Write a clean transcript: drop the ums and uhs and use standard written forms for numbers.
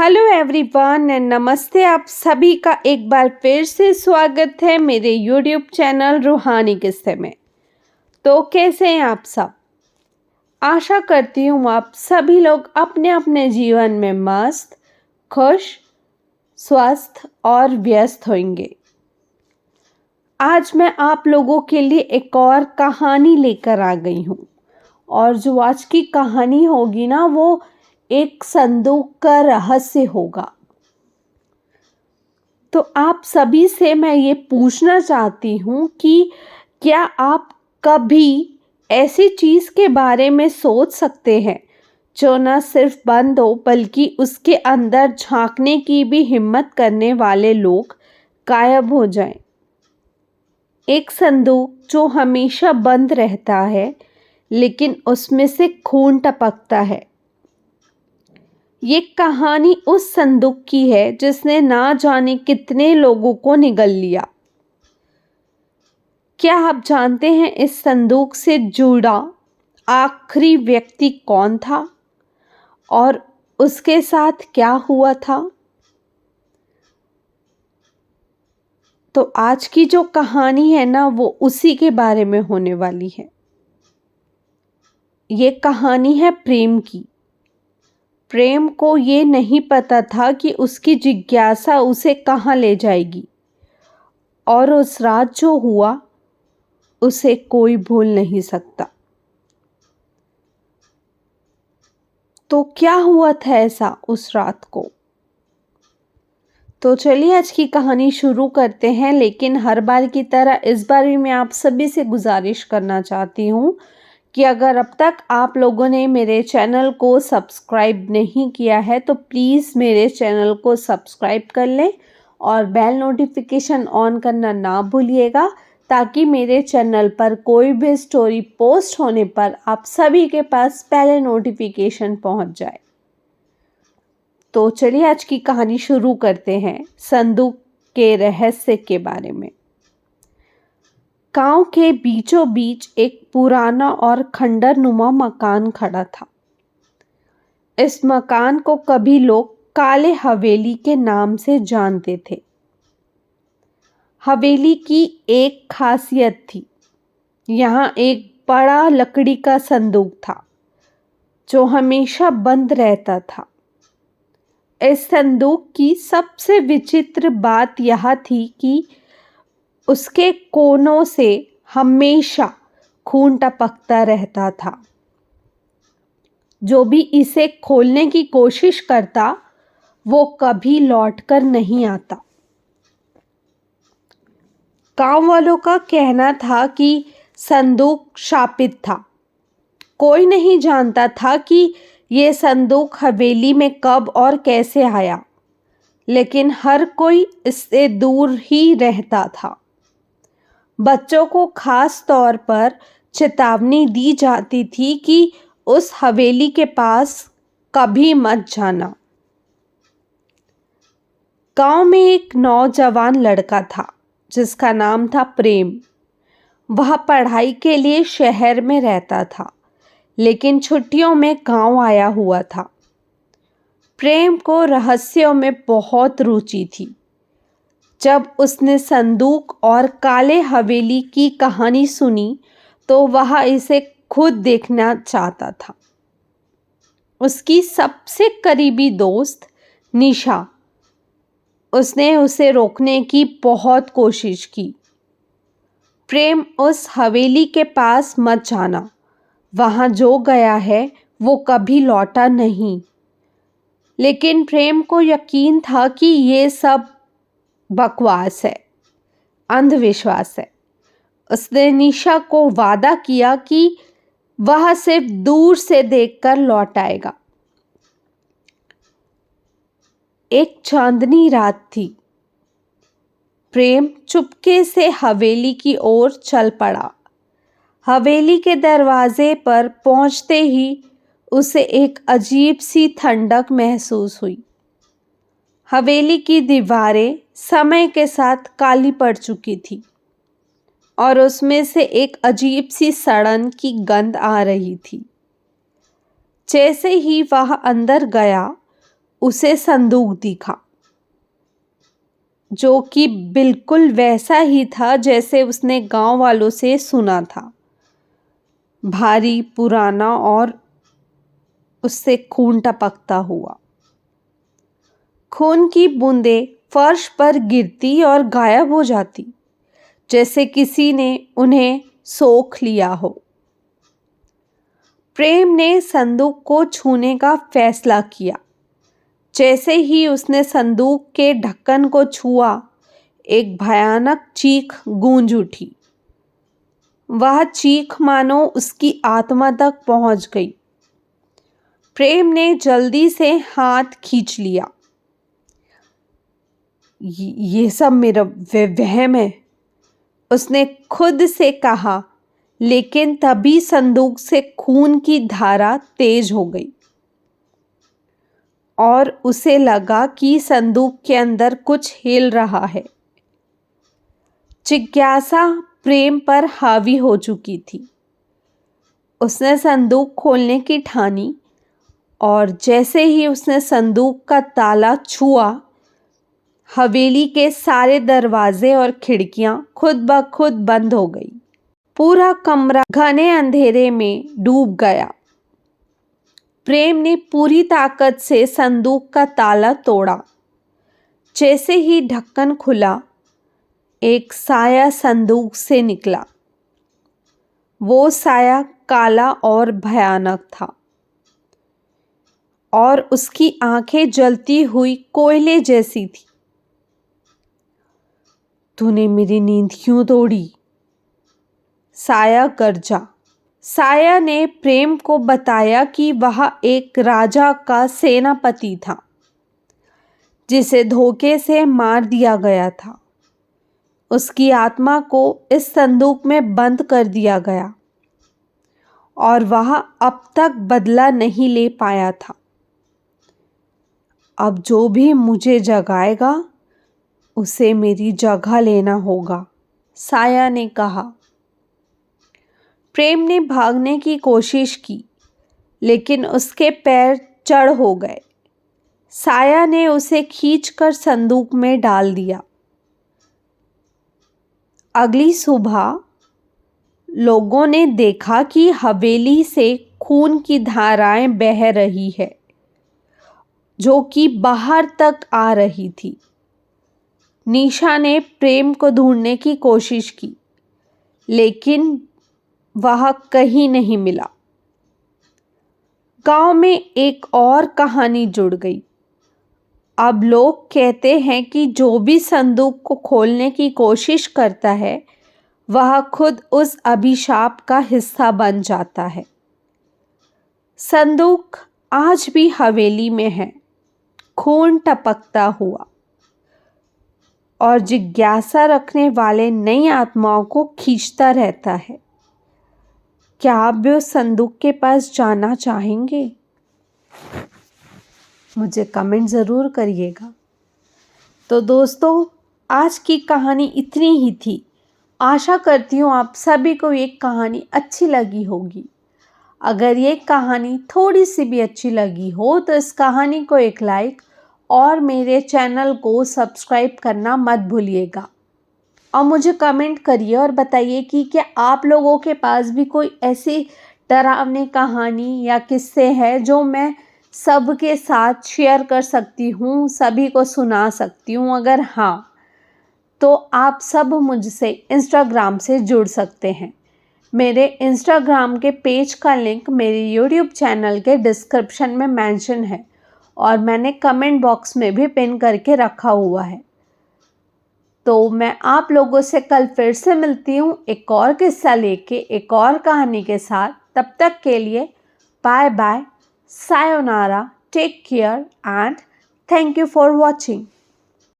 Hello everyone and नमस्ते। आप सभी का एक बार फिर से स्वागत है मेरे यूट्यूब चैनल रूहानी किस्से में। तो कैसे हैं आप सब? आशा करती हूँ आप सभी लोग अपने अपने जीवन में मस्त, खुश, स्वस्थ और व्यस्त होंगे। आज मैं आप लोगों के लिए एक और कहानी लेकर आ गई हूँ और जो आज की कहानी होगी ना, वो एक संदूक का रहस्य होगा। तो आप सभी से मैं ये पूछना चाहती हूँ कि क्या आप कभी ऐसी चीज़ के बारे में सोच सकते हैं जो न सिर्फ बंद हो बल्कि उसके अंदर झांकने की भी हिम्मत करने वाले लोग गायब हो जाएं। एक संदूक जो हमेशा बंद रहता है लेकिन उसमें से खून टपकता है। ये कहानी उस संदूक की है जिसने ना जाने कितने लोगों को निगल लिया। क्या आप जानते हैं इस संदूक से जुड़ा आखिरी व्यक्ति कौन था और उसके साथ क्या हुआ था? तो आज की जो कहानी है ना, वो उसी के बारे में होने वाली है। ये कहानी है प्रेम की। प्रेम को ये नहीं पता था कि उसकी जिज्ञासा उसे कहाँ ले जाएगी और उस रात जो हुआ उसे कोई भूल नहीं सकता। तो क्या हुआ था ऐसा उस रात को? तो चलिए आज की कहानी शुरू करते हैं, लेकिन हर बार की तरह इस बार भी मैं आप सभी से गुजारिश करना चाहती हूँ कि अगर अब तक आप लोगों ने मेरे चैनल को सब्सक्राइब नहीं किया है तो प्लीज़ मेरे चैनल को सब्सक्राइब कर लें और बेल नोटिफिकेशन ऑन करना ना भूलिएगा, ताकि मेरे चैनल पर कोई भी स्टोरी पोस्ट होने पर आप सभी के पास पहले नोटिफिकेशन पहुंच जाए। तो चलिए आज की कहानी शुरू करते हैं संदूक के रहस्य के बारे में। गांव के बीचों बीच एक पुराना और खंडरनुमा मकान खड़ा था। इस मकान को कभी लोग काले हवेली के नाम से जानते थे। हवेली की एक खासियत थी। यहाँ एक बड़ा लकड़ी का संदूक था जो हमेशा बंद रहता था। इस संदूक की सबसे विचित्र बात यह थी कि उसके कोनों से हमेशा खून टपकता रहता था। जो भी इसे खोलने की कोशिश करता वो कभी लौटकर नहीं आता। गांव वालों का कहना था कि संदूक शापित था। कोई नहीं जानता था कि ये संदूक हवेली में कब और कैसे आया, लेकिन हर कोई इससे दूर ही रहता था। बच्चों को खास तौर पर चेतावनी दी जाती थी कि उस हवेली के पास कभी मत जाना। गांव में एक नौजवान लड़का था जिसका नाम था प्रेम। वह पढ़ाई के लिए शहर में रहता था, लेकिन छुट्टियों में गांव आया हुआ था। प्रेम को रहस्यों में बहुत रुचि थी। जब उसने संदूक और काले हवेली की कहानी सुनी तो वह इसे खुद देखना चाहता था। उसकी सबसे करीबी दोस्त निशा, उसने उसे रोकने की बहुत कोशिश की। प्रेम, उस हवेली के पास मत जाना, वहाँ जो गया है वो कभी लौटा नहीं। लेकिन प्रेम को यकीन था कि ये सब बकवास है, अंधविश्वास है। उसने निशा को वादा किया कि वह सिर्फ दूर से देखकर लौट आएगा। एक चांदनी रात थी। प्रेम चुपके से हवेली की ओर चल पड़ा। हवेली के दरवाजे पर पहुंचते ही उसे एक अजीब सी ठंडक महसूस हुई। हवेली की दीवारें समय के साथ काली पड़ चुकी थी और उसमें से एक अजीब सी सड़न की गंध आ रही थी। जैसे ही वह अंदर गया, उसे संदूक दिखा जो कि बिल्कुल वैसा ही था जैसे उसने गांव वालों से सुना था। भारी, पुराना और उससे खून टपकता हुआ। खून की बूंदें फर्श पर गिरती और गायब हो जाती, जैसे किसी ने उन्हें सोख लिया हो। प्रेम ने संदूक को छूने का फैसला किया। जैसे ही उसने संदूक के ढक्कन को छुआ, एक भयानक चीख गूंज उठी। वह चीख मानो उसकी आत्मा तक पहुंच गई। प्रेम ने जल्दी से हाथ खींच लिया। ये सब मेरा वहम है, उसने खुद से कहा, लेकिन तभी संदूक से खून की धारा तेज हो गई और उसे लगा कि संदूक के अंदर कुछ हिल रहा है। जिज्ञासा प्रेम पर हावी हो चुकी थी। उसने संदूक खोलने की ठानी और जैसे ही उसने संदूक का ताला छुआ, हवेली के सारे दरवाजे और खिड़कियां खुद ब खुद बंद हो गई। पूरा कमरा घने अंधेरे में डूब गया। प्रेम ने पूरी ताकत से संदूक का ताला तोड़ा। जैसे ही ढक्कन खुला, एक साया संदूक से निकला। वो साया काला और भयानक था और उसकी आंखें जलती हुई कोयले जैसी थी। तूने मेरी नींद क्यों तोड़ी? साया गरजा। साया ने प्रेम को बताया कि वह एक राजा का सेनापति था, जिसे धोखे से मार दिया गया था। उसकी आत्मा को इस संदूक में बंद कर दिया गया और वह अब तक बदला नहीं ले पाया था। अब जो भी मुझे जगाएगा, उसे मेरी जगह लेना होगा, साया ने कहा। प्रेम ने भागने की कोशिश की, लेकिन उसके पैर चढ़ हो गए। साया ने उसे खींचकर संदूक में डाल दिया। अगली सुबह लोगों ने देखा कि हवेली से खून की धाराएं बह रही है, जो कि बाहर तक आ रही थी। निशा ने प्रेम को ढूंढने की कोशिश की, लेकिन वह कहीं नहीं मिला। गांव में एक और कहानी जुड़ गई। अब लोग कहते हैं कि जो भी संदूक को खोलने की कोशिश करता है, वह खुद उस अभिशाप का हिस्सा बन जाता है। संदूक आज भी हवेली में है, खून टपकता हुआ, और जिज्ञासा रखने वाले नई आत्माओं को खींचता रहता है। क्या आप भी उस संदूक के पास जाना चाहेंगे? मुझे कमेंट ज़रूर करिएगा। तो दोस्तों, आज की कहानी इतनी ही थी। आशा करती हूँ आप सभी को ये कहानी अच्छी लगी होगी। अगर ये कहानी थोड़ी सी भी अच्छी लगी हो तो इस कहानी को एक लाइक और मेरे चैनल को सब्सक्राइब करना मत भूलिएगा। और मुझे कमेंट करिए और बताइए कि क्या आप लोगों के पास भी कोई ऐसी डरावनी कहानी या किस्से है जो मैं सबके साथ शेयर कर सकती हूँ, सभी को सुना सकती हूँ। अगर हाँ, तो आप सब मुझसे इंस्टाग्राम से जुड़ सकते हैं। मेरे इंस्टाग्राम के पेज का लिंक मेरे यूट्यूब चैनल के डिस्क्रिप्शन में मेंशन है और मैंने कमेंट बॉक्स में भी पिन करके रखा हुआ है। तो मैं आप लोगों से कल फिर से मिलती हूँ एक और किस्सा लेके, एक और कहानी के साथ। तब तक के लिए bye bye, sayonara, take care and thank you for watching.